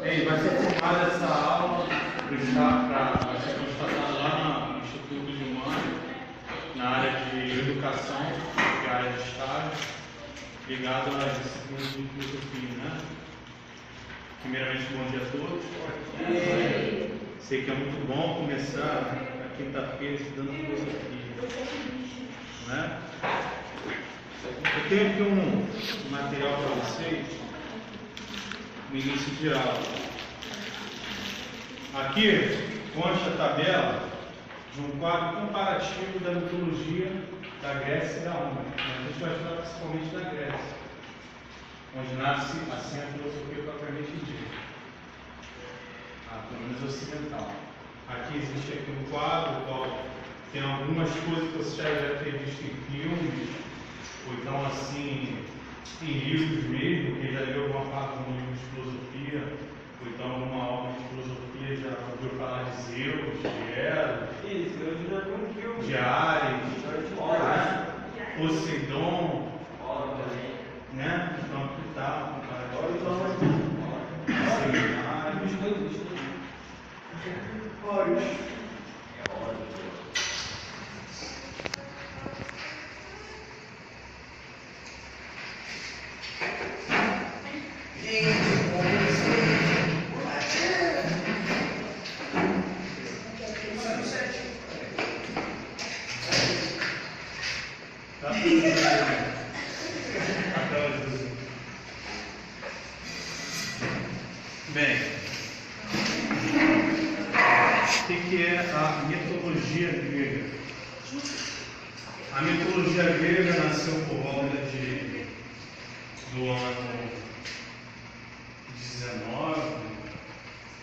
Vai ser filmada essa aula vai ser constatada lá no Instituto de Humanas, na área de educação, que é a área de estágio, ligado às disciplinas de filosofia, né? Primeiramente, bom dia a todos. Sei que é muito bom começar a quinta-feira estudando filosofia, né? Eu tenho aqui um material para vocês no início de aula. Aqui consta a tabela de um quadro comparativo da mitologia da Grécia e da Roma. A gente vai falar principalmente da Grécia, onde nasce assim a filosofia propriamente dita, pelo menos ocidental. Aqui existe aqui um quadro, qual tem algumas coisas que você já deve ter visto em filmes, ou então assim, em livros mesmo, quem já leu alguma parte de um livro de filosofia, ou então alguma obra de filosofia, já ouviu falar de Zeus, de Hera, de Ares, Poseidon, né? Então, que tal? Bem, o que é a mitologia grega? A mitologia grega nasceu por volta do ano 19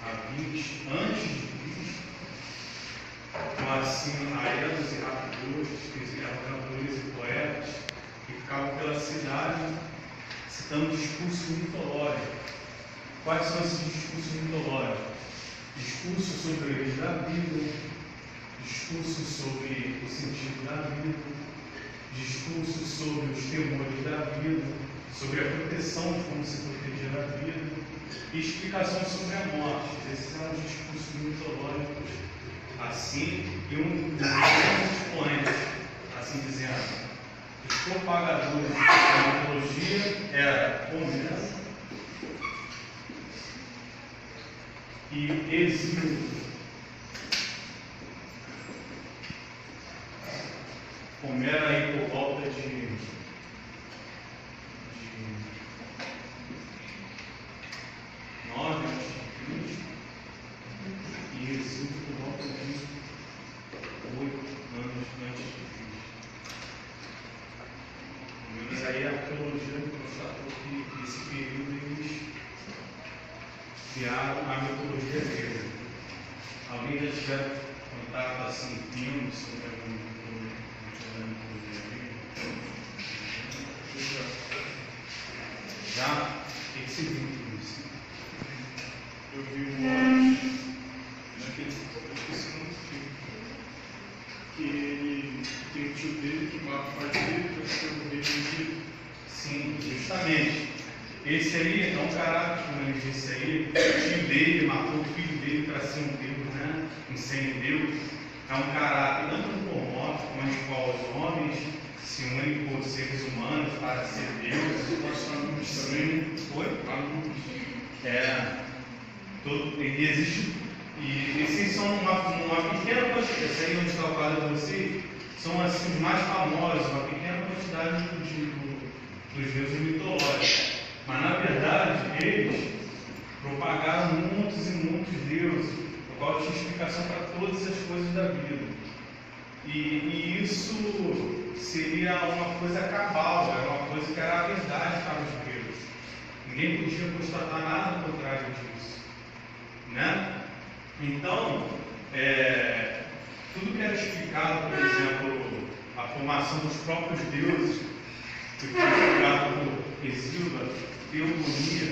a 20 antes de Cristo, com assim aedos e raptores, que eram cantores e poetas, que ficavam pela cidade citando discursos mitológicos. Quais são esses discursos mitológicos? Discursos sobre a origem da vida, discursos sobre o sentido da vida, discursos sobre os temores da vida, sobre a proteção de como se proteger da vida, e explicações sobre a morte. Esses são os discursos mitológicos, assim, e um dos grandes expoentes, assim dizendo, os propagadores da mitologia era Homero e Hesíodo. Homero aí por volta de 9 a.C. e Hesíodo por volta de 8 anos antes de Cristo. Mas aí a arqueologia constatou que nesse período eles criaram a mitologia grega. Alguém já tiver contato assim, filmes sobre a mitologia grega? Já? O que você viu com isso? Eu vi naquele, esqueci o nome do filme, que ele tem o tio dele que mata o pai dele para ser o rei do Egito. Sim, justamente. Esse aí é um caráter, como ele disse aí, o tio dele matou o filho dele para ser um deus, né? Um semideus. É um caráter antropomórfico, onde qual os homens se unem por seres humanos para ser deuses. Nós falamos também. Foi? Falamos. E existe. E esses são uma pequena quantidade. Esse aí onde está o quadro de vocês são assim, os mais famosos, uma pequena quantidade dos deuses mitológicos. Mas na verdade eles propagaram muitos e muitos deuses, o qual tinha explicação para todas as coisas da vida. E isso seria uma coisa cabal, era uma coisa que era a verdade para os gregos. Ninguém podia constatar nada contrário disso, né? Então, tudo que era explicado, por exemplo, a formação dos próprios deuses, que foi explicado por Hesíodo, a teogonia,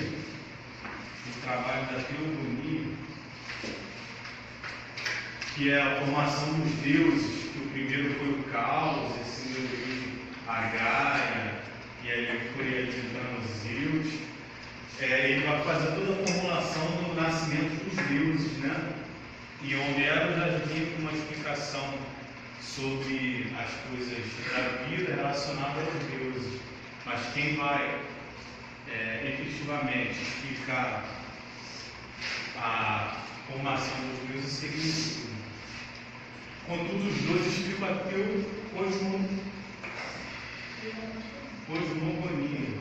o trabalho da teogonia, que é a formação dos deuses, que o primeiro foi o caos, assim deu origem a Gaia, e aí foi alimentando Zeus. Ele vai fazer toda a formulação do deuses, né? E Homero já vinha com uma explicação sobre as coisas da vida relacionadas aos deuses. Mas quem vai efetivamente explicar a formação dos deuses seria Epicuro. Contudo, os dois explicam a cosmogonia.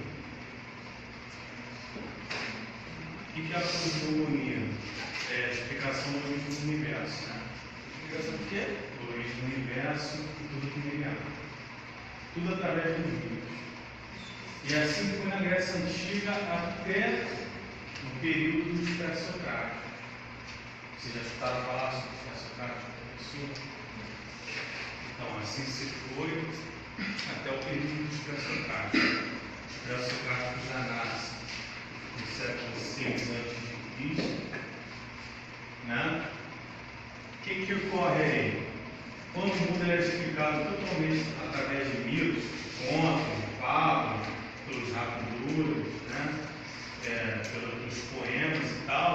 O que é a cosmogonia? É a explicação do origem do universo. Né? Explicação do quê? Do origem do universo e tudo que nele há. Tudo através dos mitos. E assim foi na Grécia Antiga até no período dos pré-socráticos. Vocês já escutaram falar sobre os pré-socráticos? Então, assim se foi até o período dos pré-socráticos. Os pré-socráticos já nascem no século VI a.C. Né? O que ocorre aí? Quando o mundo é explicado totalmente através de mitos, contos, fábulas, pelos raconturas, né? Pelos poemas e tal,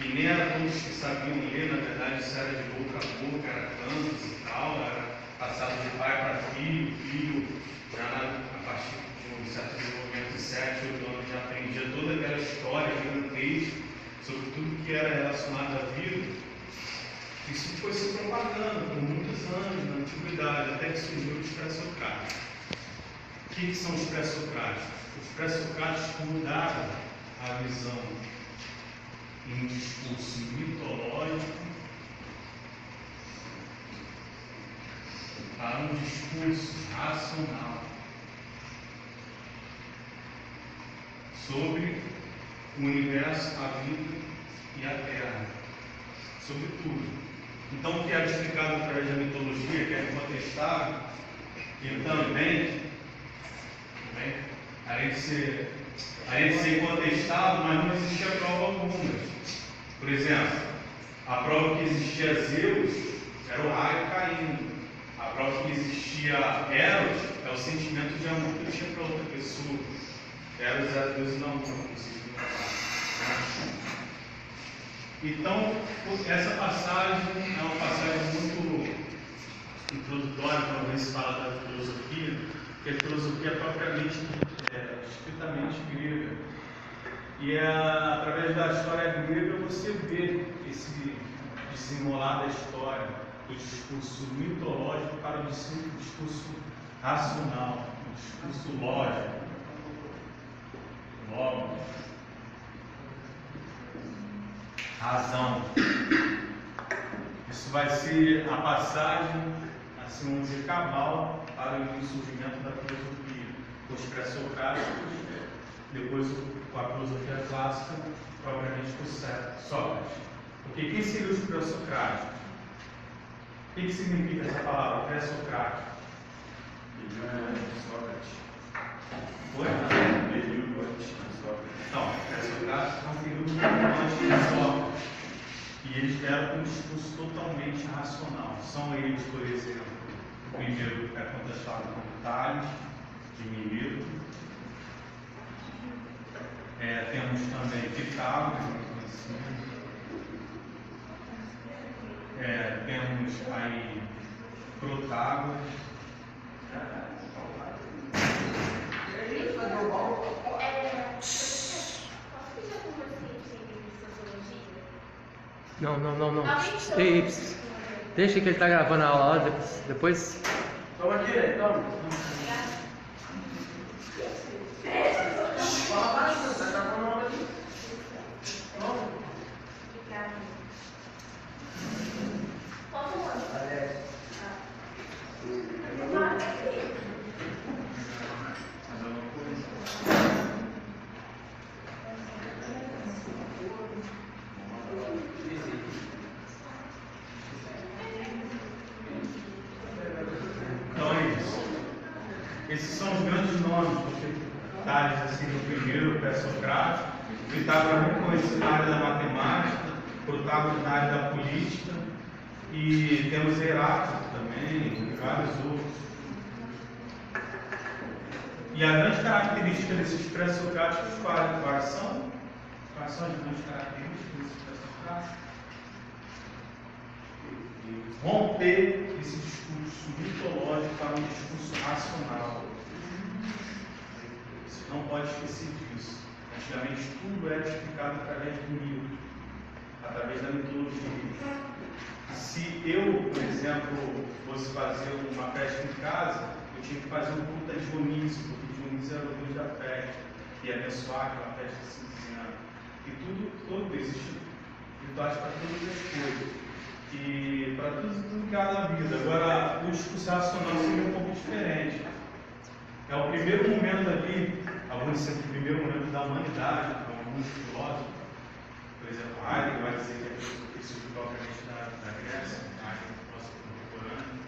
e nem era todos que sabiam ler, na verdade isso era de boca a boca, era cantos e tal, era passado de pai para filho, já a partir de um certo desenvolvimento de 7, 8 anos já aprendia toda aquela história gigantesca sobre tudo que era relacionado à vida. Isso foi se propagando por muitos anos na antiguidade, até que surgiu os pré-socráticos. O que são os pré-socráticos? Os pré-socráticos mudaram a visão em um discurso mitológico para um discurso racional sobre o universo, a vida e a terra, sobre tudo. Então, o que era explicado através da mitologia, que é incontestável, e também, além de ser incontestável, mas não existia prova alguma. Por exemplo, a prova que existia Zeus era o raio caindo. A prova que existia Eros é o sentimento de amor que eu tinha para outra pessoa. Eros era Deus do amor. Então, essa passagem é uma passagem muito introdutória para ver se fala da filosofia, porque a filosofia é propriamente, estritamente grega. E através da história grega você vê esse desenrolar da história, do discurso mitológico para o discurso racional, o discurso lógico. Razão. Isso vai ser a passagem, assim vamos dizer, cabal para o surgimento da filosofia. Os pré-socráticos, depois com a filosofia clássica, propriamente por Sócrates. Porque quem seriam os pré-socráticos? O que significa essa palavra, pré-socrático? Sócrates. Foi? Período antes de Sócrates. Não, pré-socrático é um período antes de Sócrates. E eles deram um discurso totalmente racional. São eles, por exemplo, o primeiro é contestado como Tales, de Mileto. Temos também Pitágoras, temos aí Protágoras. Não. Ei, deixa que ele tá gravando a aula, depois... Toma aqui, né? Toma. Fala baixo, você tá gravando a aula aqui. Toma. Então é isso. Esses são os grandes nomes, porque Tales assim, no primeiro, pré-socrático, Pitágoras muito conhecido na área da matemática, Protágoras na área da política, e temos Heráclito também, e vários outros. E a grande característica desses pré-socráticos, quais são? Quais são as grandes características desses pré-socráticos? romper esse discurso mitológico para um discurso racional. Você não pode esquecer disso. Antigamente tudo era explicado através do mito, através da mitologia. Se eu, por exemplo, fosse fazer uma festa em casa, eu tinha que fazer um culto a Dionísio, porque Dionísio era o deus da festa, e abençoar aquela festa cinzenta. E tudo existe rituais para todas as coisas, e para tudo que há na vida. Agora, o discurso racional seria um pouco diferente. É o primeiro momento ali, alguns dizem o primeiro momento da humanidade, para alguns filósofos. Por exemplo, Heidegger vai dizer que é isso propriamente da Grécia, Heidegger nosso contemporâneo.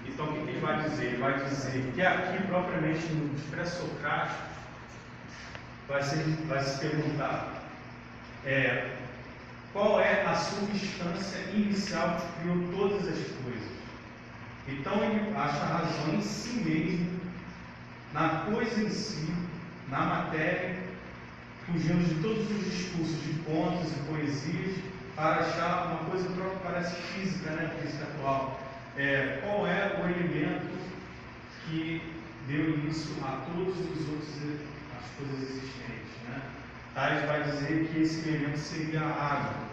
Então, o que ele vai dizer? Ele vai dizer que aqui, propriamente no pré-socrático, vai se perguntar qual é a substância inicial que criou todas as coisas. Então, ele acha a razão em si mesmo, na coisa em si, na matéria, fugindo de todos os discursos de contos e poesias, para achar uma coisa própria que parece física, né? Física atual. Qual é o elemento que deu início a todos os outros as coisas existentes, né? Tales vai dizer que esse elemento seria a água.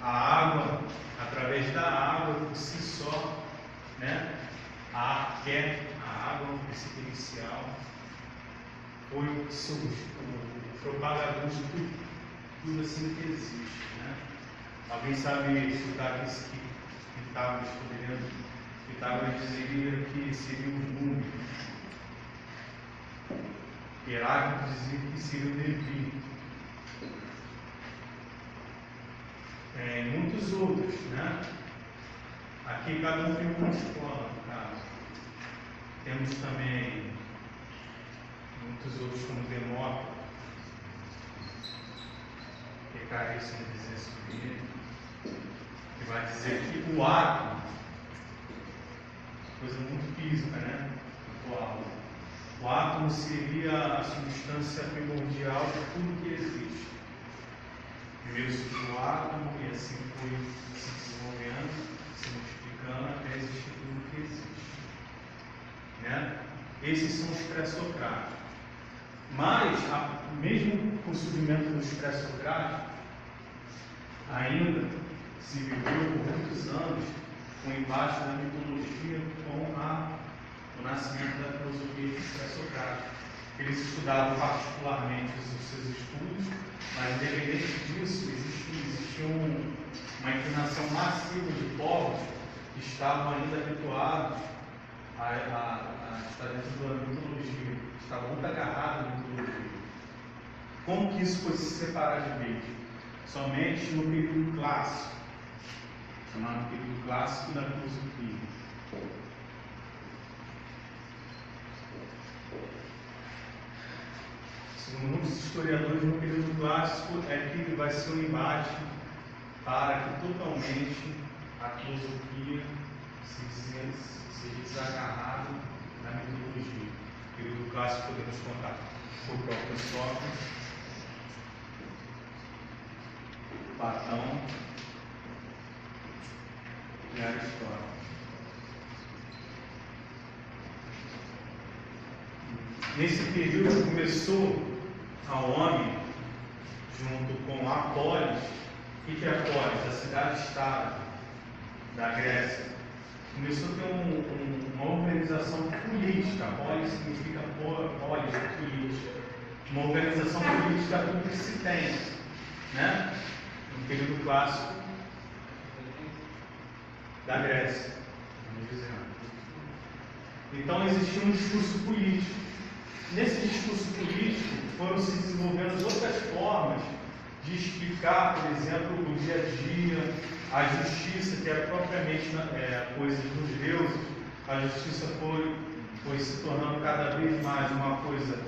A água, através da água por si só, né? A água, o princípio inicial, foi o propagador de tudo assim que existe, né? Alguém sabe estudar isso que Pitágoras dizeria que seria o mundo. Heráclito dizia que seria o Levi. Muitos outros, né? Aqui cada um tem uma escola, no caso. Temos também muitos outros como Demócrito, que carece de presença dele, que vai dizer que o átomo, coisa muito física, né? O átomo seria a substância primordial de tudo que existe. Primeiro surgiu o átomo e assim foi se desenvolvendo, se multiplicando até existir tudo que existe, né? Esses são os pré-socráticos. Mas, mesmo com o surgimento dos pré-socráticos, ainda se viveu por muitos anos o embate da mitologia com o nascimento da filosofia dos pré-socráticos. Eles estudavam particularmente os seus estudos, mas, independente disso, existia uma inclinação massiva de povos que estavam ainda habituados a estar dentro da mitologia, estavam muito agarrados à mitologia. Como que isso foi se separar de vez? Somente no período clássico, chamado período clássico da filosofia. Segundo muitos historiadores, no período clássico é que vai ser um embate para que totalmente a filosofia se desagarrado da mitologia. No período clássico podemos contar com o próprio Sócrates, Platão e Aristóteles. Nesse período começou ao homem, junto com a Polis, e que é a Polis, a cidade-estado da Grécia, começou a ter uma organização política. Polis significa polis, política. Uma organização política tudo que se tem, né? No período clássico da Grécia, vamos dizer. Então existia um discurso político. Nesse discurso político foram se desenvolvendo outras formas de explicar, por exemplo, o dia a dia, a justiça, que era propriamente coisa dos deuses. A justiça foi se tornando cada vez mais uma coisa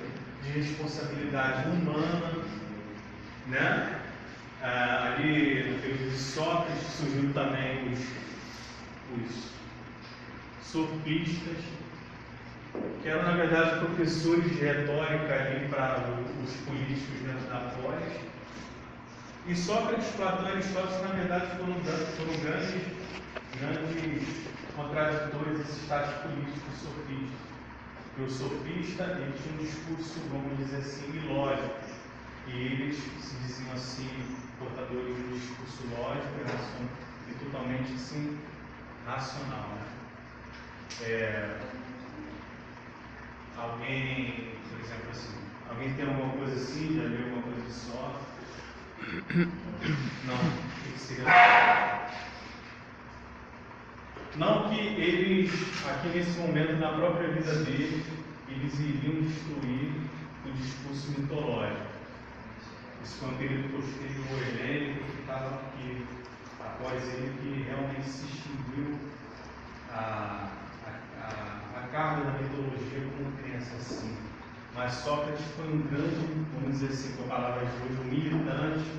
de responsabilidade humana, né? Ali no período de Sócrates surgiu também os sofistas, que eram na verdade professores de retórica ali para os políticos dentro da Polis. E Sócrates, Platão e Aristóteles, na verdade, foram grandes contraditores desses tais políticos sofistas. Porque o sofista, ele tinha um discurso, vamos dizer assim, ilógico. E eles se diziam assim, portadores de um discurso lógico e totalmente assim, racional. Né? Alguém, por exemplo, assim, alguém tem alguma coisa assim, já viu alguma coisa de Sócrates? Não, o que seria? Não que eles, aqui nesse momento, na própria vida deles, eles iriam destruir o discurso mitológico. Isso foi um período posterior helênico que estava aqui, após ele, que realmente se extinguiu a carga da mitologia como crença assim. Mas Sócrates foi um grande, vamos dizer assim, com a palavra de hoje, um militante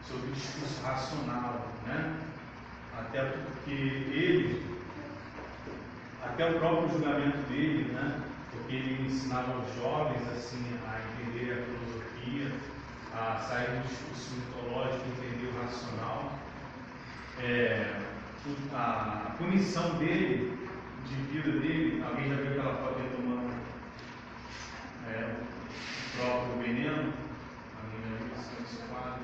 sobre o discurso racional, né? Até porque ele, até o próprio julgamento dele, né? Porque ele ensinava aos jovens assim a entender a filosofia, a sair do discurso mitológico, entender o racional. A punição dele, de vida dele, alguém já viu aquela foto dele tomando o próprio veneno? Alguém já viu esse quadro?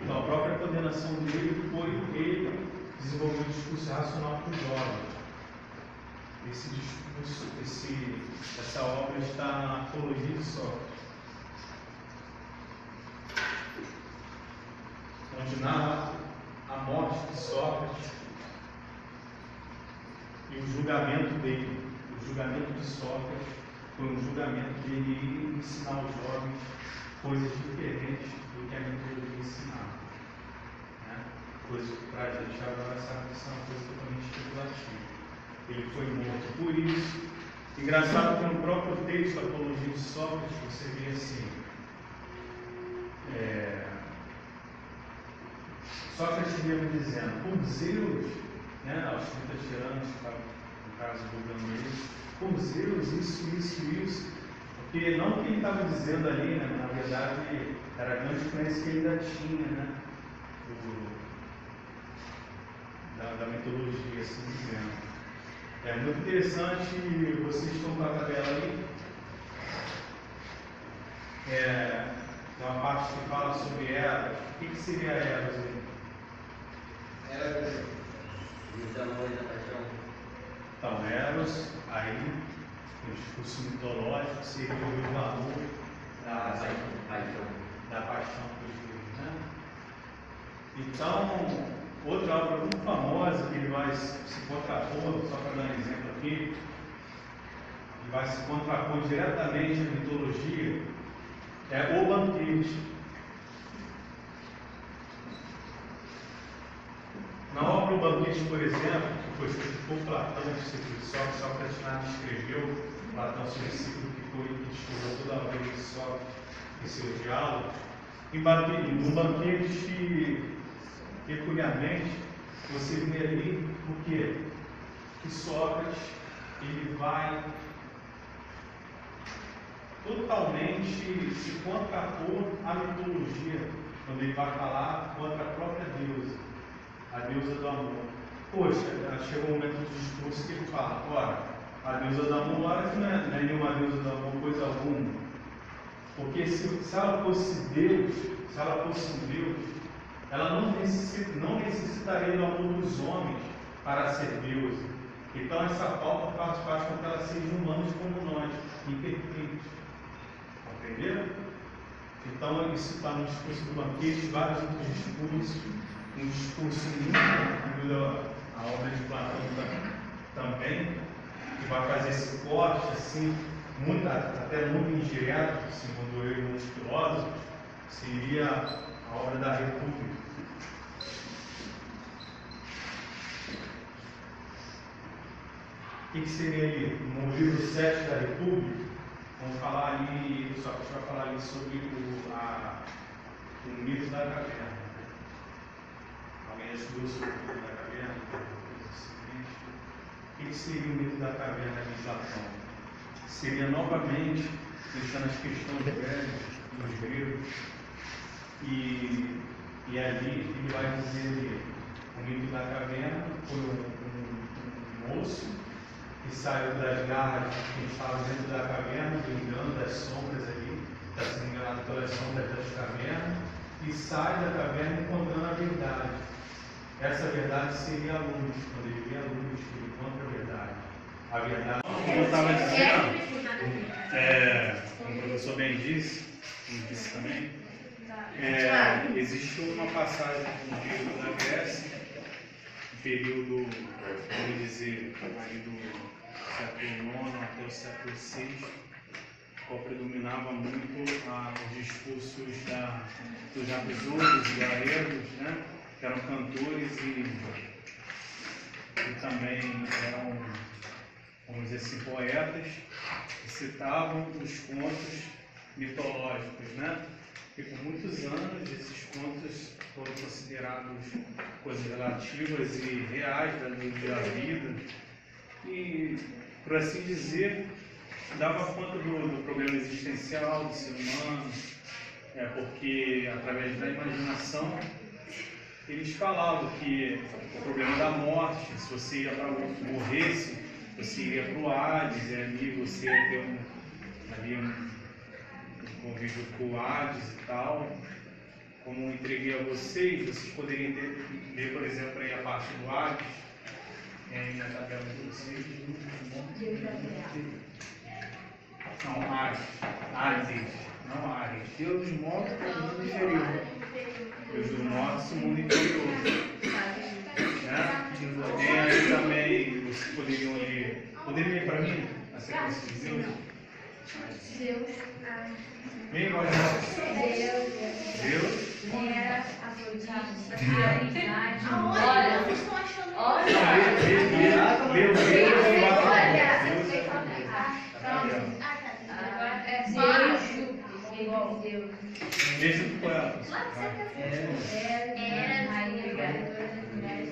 Então a própria condenação dele foi ele desenvolver um discurso racional para os jovens. Esse discurso, essa obra está na Apologia de Sócrates, onde narra a morte de Sócrates e o julgamento dele. O julgamento de Sócrates foi um julgamento que ele ia ensinar aos jovens coisas diferentes do que a mitologia ensinava. Né? Coisas que para a gente agora sabe que são coisas totalmente especulativas. Ele foi morto por isso. Engraçado que no próprio texto da Apologia de Sócrates você vê assim. Sócrates mesmo dizendo, por Zeus, né, aos 30 tiranos, no caso do Gamaliel, por Zeus, isso, porque não que ele estava dizendo ali, né, na verdade, era a grande crença que ele ainda tinha, né, da mitologia, assim dizendo. É muito interessante, vocês estão com a tabela aí. Tem uma parte que fala sobre Eros. O que seria Eros aí? Eros, os amores da paixão. Então, Eros, aí, o discurso mitológico seria o valor da paixão por Deus, né? Então, outra obra muito famosa que ele vai se contrapor, só para dar um exemplo aqui, ele vai se contrapor diretamente à mitologia, é O Banquete. Na obra O Banquete, por exemplo, que foi escrito por Platão, Sócrates nada escreveu, Platão seu discípulo que estudou toda a obra de Sócrates e seus diálogos, no Banquete, peculiarmente, você vê ali o quê? Que Sócrates ele vai totalmente se contrapor à mitologia, quando ele vai falar contra a própria deusa, a deusa do amor. Poxa, chegou um momento do discurso que ele fala, ora, a deusa do amor, ora que não é nenhuma deusa do amor, coisa alguma. Porque se ela fosse Deus, ela não necessitaria do amor dos homens para ser deusa. Então essa falta faz com que ela seja humanos como nós, imperfeitos. Entenderam? Então isso está no discurso do Banquete, vários outros discursos, um discurso muito a obra de Platão também, que vai fazer esse corte assim, até muito indireto, segundo eu e muitos filósofos, seria a obra da República. O que seria ali? No livro 7 da República, vamos falar ali, só que a gente vai falar ali sobre o mito da caverna. Alguém já estudou sobre o mito da caverna? O que seria o mito da caverna de Platão? Seria novamente, pensando nas questões velhas dos gregos, e E ali ele vai dizer: o mito da caverna foi um moço que saiu das garras que estava dentro da caverna, do engano das sombras ali, está sendo enganado pelas sombras das cavernas, e sai da caverna encontrando a verdade. Essa verdade seria a luz. Quando ele vê a luz, ele encontra a verdade. A verdade, como eu estava dizendo, como o professor bem disse, como disse também, existe uma passagem no livro da Grécia, no período, vamos dizer, aí do século IX até o século VI, qual predominava muito os discursos dos avisadores e garegos, né? Que eram cantores e também eram, vamos dizer assim, poetas, que citavam os contos mitológicos, né? E por muitos anos esses contos foram considerados coisas relativas e reais da vida e, por assim dizer, dava conta do problema existencial do ser humano, porque através da imaginação eles falavam que o problema da morte, se você ia para morresse, você iria para o Hades, e ali você ia ter um convívio com o Hades e tal. Como entreguei a vocês poderiam ver, por exemplo, aí a parte do Hades, na tabela de vocês. Não, Hades, não Ares. Deus dos mortos, o mundo inferior. Deus dos mortos, o mundo inferior. Tem aí também, vocês poderiam ler. Poderiam ler para mim a sequência de Deus? Deus. Bem, Deus. Era Afrodite. Olha, vocês estão achando. Olha. Beijo com ela. Era rainha ganhadora das mulheres.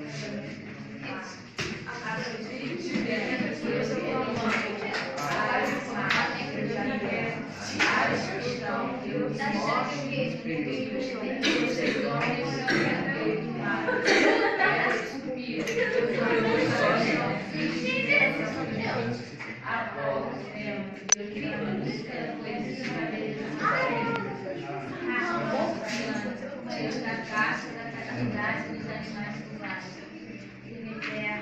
Da caça, da caridade dos animais selvagens. Demeter,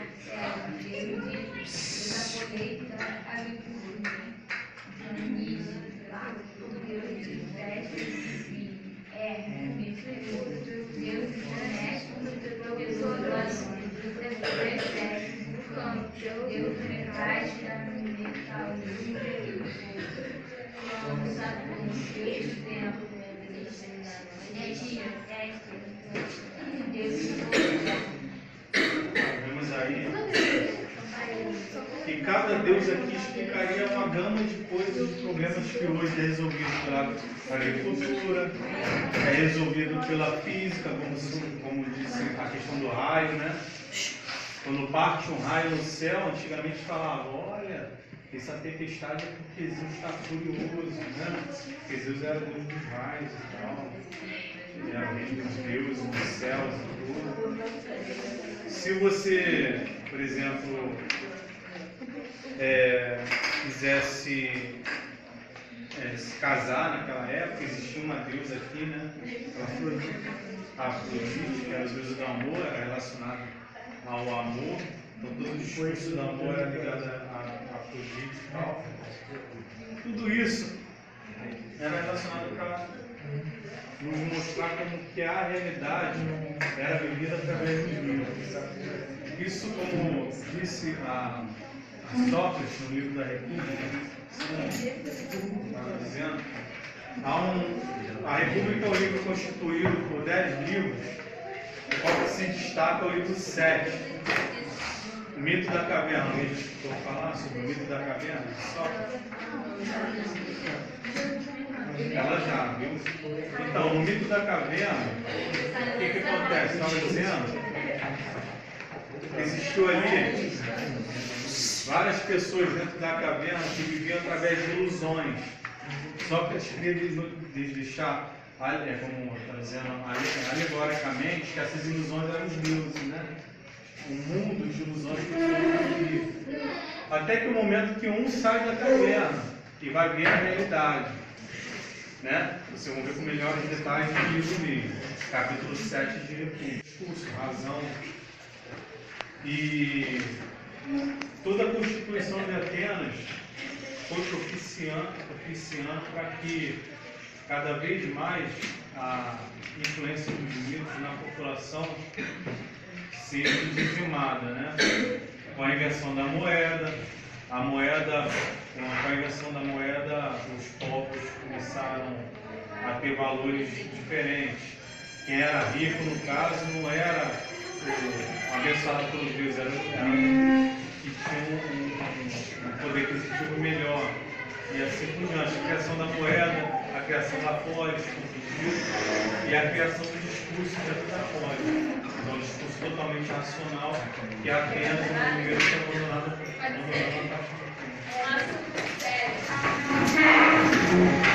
Deus da colheita, da agricultura. Dionísio, Deus de festas e Deus de honesto, professor do campo, Deus do mercado, da mental, Deus do Deus do tempo. Vemos aí que cada Deus aqui explicaria uma gama de coisas, de problemas que hoje é resolvido pela agricultura, é resolvido pela física, como disse a questão do raio, né? Quando parte um raio no céu, antigamente falava, olha, essa tempestade é porque Zeus está furioso, né? Porque Zeus era Deus dos raios e tal. Ele era o rei dos deuses, dos céus e tudo. Se você, por exemplo, quisesse se casar naquela época, existia uma deusa aqui, né? A Afrodite, que era o deus do amor, era relacionado ao amor. Então todo o discurso do amor era ligado a Afrodite e tal. Tudo isso era relacionado para nos mostrar como que a realidade era vivida através dos livros. Isso, como disse a Sócrates no livro da República, estava dizendo, a República é um livro constituído por 10 livros, qual que se destaca o livro 7, o mito da caverna. Alguém escutou falar sobre o mito da caverna? Sócrates? Ela já, viu? Então, no mito da caverna, o que acontece? Estava dizendo, existiu ali várias pessoas dentro da caverna que viviam através de ilusões. Sócrates queria deixar como está dizendo alegoricamente, que essas ilusões eram os deuses, né? Um mundo de ilusões que não vive. Até que o momento que um sai da caverna e vai ver a realidade, né? Vocês vão ver com melhores detalhes no livro mesmo, capítulo 7 de República. Discurso, razão. E toda a constituição de Atenas foi propiciando para que cada vez mais a influência dos mitos na população seja dizimada, né? Com a invenção da moeda, com a invenção da moeda, os povos começaram a ter valores diferentes. Quem era rico, no caso, não era o abençoado pelos deuses, era que tinha um poder aquisitivo melhor. E assim por diante, a criação da moeda, a criação da polis, e a criação do discurso dentro da polis. Então, um discurso totalmente racional, que apenas no primeiro foi abandonado a partir do tempo.